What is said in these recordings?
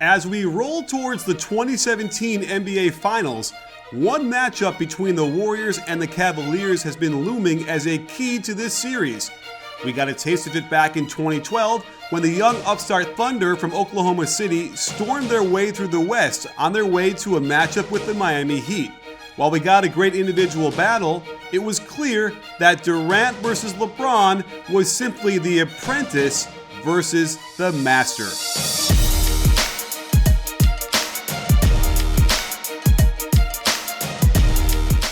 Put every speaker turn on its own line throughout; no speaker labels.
As we roll towards the 2017 NBA Finals, one matchup between the Warriors and the Cavaliers has been looming as a key to this series. We got a taste of it back in 2012 when the young upstart Thunder from Oklahoma City stormed their way through the West on their way to a matchup with the Miami Heat. While we got a great individual battle, it was clear that Durant versus LeBron was simply the apprentice versus the master.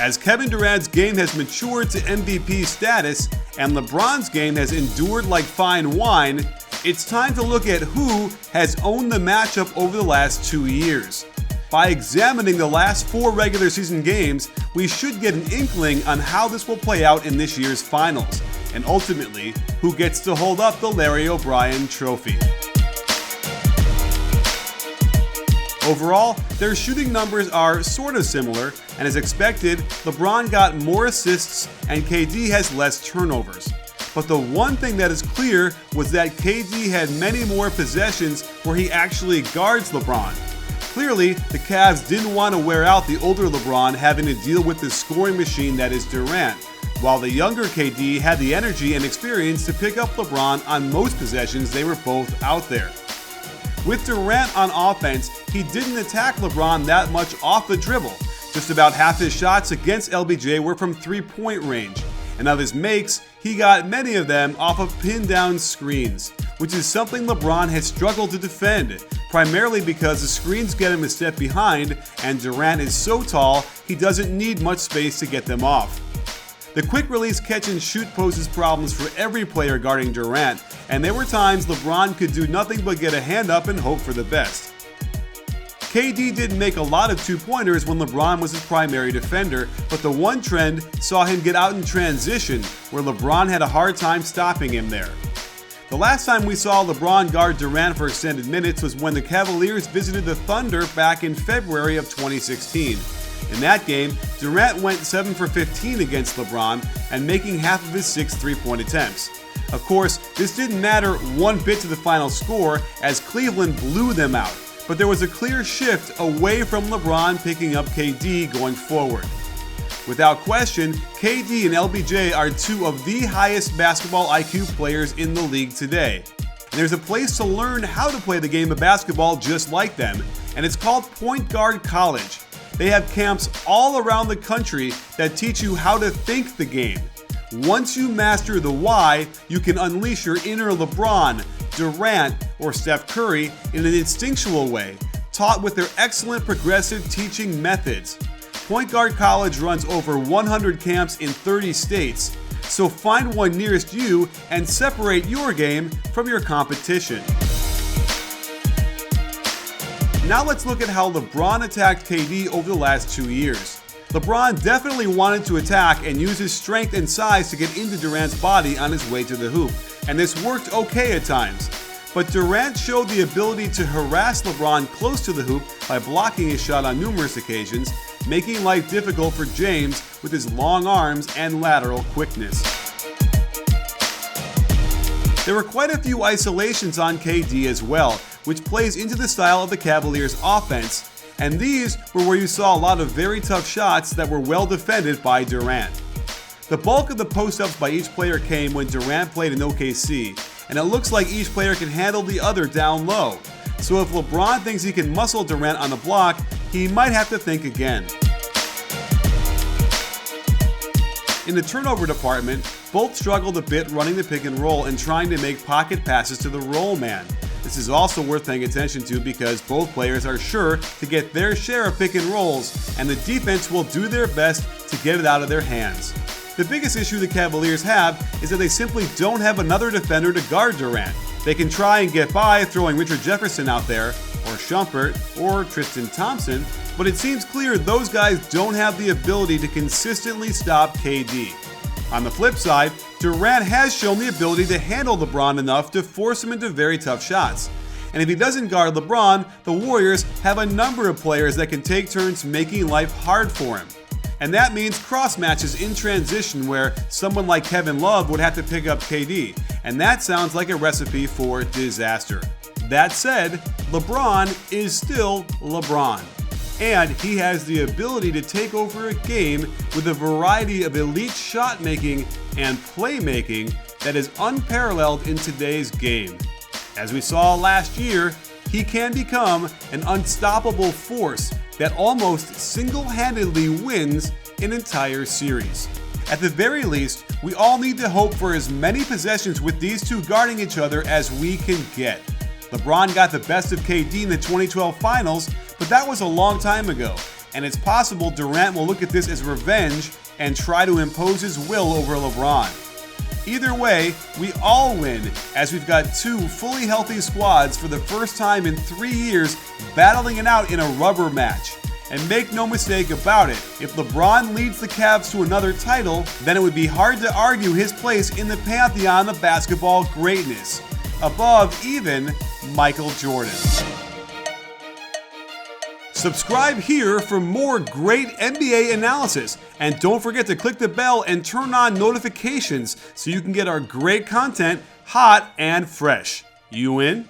As Kevin Durant's game has matured to MVP status and LeBron's game has endured like fine wine, it's time to look at who has owned the matchup over the last 2 years. By examining the last 4 regular season games, we should get an inkling on how this will play out in this year's finals, and ultimately, who gets to hold up the Larry O'Brien trophy. Overall, their shooting numbers are sort of similar, and as expected, LeBron got more assists and KD has less turnovers. But the one thing that is clear was that KD had many more possessions where he actually guards LeBron. Clearly, the Cavs didn't want to wear out the older LeBron having to deal with the scoring machine that is Durant, while the younger KD had the energy and experience to pick up LeBron on most possessions they were both out there. With Durant on offense, he didn't attack LeBron that much off the dribble. Just about half his shots against LBJ were from three-point range, and of his makes, he got many of them off of pin-down screens, which is something LeBron has struggled to defend, primarily because the screens get him a step behind, and Durant is so tall, he doesn't need much space to get them off. The quick release catch and shoot poses problems for every player guarding Durant, and there were times LeBron could do nothing but get a hand up and hope for the best. KD didn't make a lot of two-pointers when LeBron was his primary defender, but the one trend saw him get out in transition, where LeBron had a hard time stopping him there. The last time we saw LeBron guard Durant for extended minutes was when the Cavaliers visited the Thunder back in February of 2016. In that game, Durant went 7 for 15 against LeBron and making half of his 6 three-point attempts. Of course, this didn't matter one bit to the final score as Cleveland blew them out, but there was a clear shift away from LeBron picking up KD going forward. Without question, KD and LBJ are 2 of the highest basketball IQ players in the league today. There's a place to learn how to play the game of basketball just like them, and it's called Point Guard College. They have camps all around the country that teach you how to think the game. Once you master the why, you can unleash your inner LeBron, Durant, or Steph Curry in an instinctual way, taught with their excellent progressive teaching methods. Point Guard College runs over 100 camps in 30 states, so find one nearest you and separate your game from your competition. Now let's look at how LeBron attacked KD over the last 2 years. LeBron definitely wanted to attack and use his strength and size to get into Durant's body on his way to the hoop, and this worked okay at times. But Durant showed the ability to harass LeBron close to the hoop by blocking his shot on numerous occasions, making life difficult for James with his long arms and lateral quickness. There were quite a few isolations on KD as well, which plays into the style of the Cavaliers' offense, and these were where you saw a lot of very tough shots that were well defended by Durant. The bulk of the post-ups by each player came when Durant played in OKC, and it looks like each player can handle the other down low. So if LeBron thinks he can muscle Durant on the block, he might have to think again. In the turnover department, both struggled a bit running the pick and roll and trying to make pocket passes to the roll man. This is also worth paying attention to because both players are sure to get their share of pick and rolls, and the defense will do their best to get it out of their hands. The biggest issue the Cavaliers have is that they simply don't have another defender to guard Durant. They can try and get by throwing Richard Jefferson out there, or Shumpert, or Tristan Thompson, but it seems clear those guys don't have the ability to consistently stop KD. On the flip side, Durant has shown the ability to handle LeBron enough to force him into very tough shots. And if he doesn't guard LeBron, the Warriors have a number of players that can take turns making life hard for him. And that means cross matches in transition where someone like Kevin Love would have to pick up KD, and that sounds like a recipe for disaster. That said, LeBron is still LeBron, and he has the ability to take over a game with a variety of elite shot making and playmaking that is unparalleled in today's game. As we saw last year, he can become an unstoppable force that almost single-handedly wins an entire series. At the very least, we all need to hope for as many possessions with these two guarding each other as we can get. LeBron got the best of KD in the 2012 finals, but that was a long time ago, and it's possible Durant will look at this as revenge and try to impose his will over LeBron. Either way, we all win, as we've got two fully healthy squads for the first time in 3 years battling it out in a rubber match. And make no mistake about it, if LeBron leads the Cavs to another title, then it would be hard to argue his place in the pantheon of basketball greatness, above even Michael Jordan. Subscribe here for more great NBA analysis, and don't forget to click the bell and turn on notifications so you can get our great content hot and fresh. You in?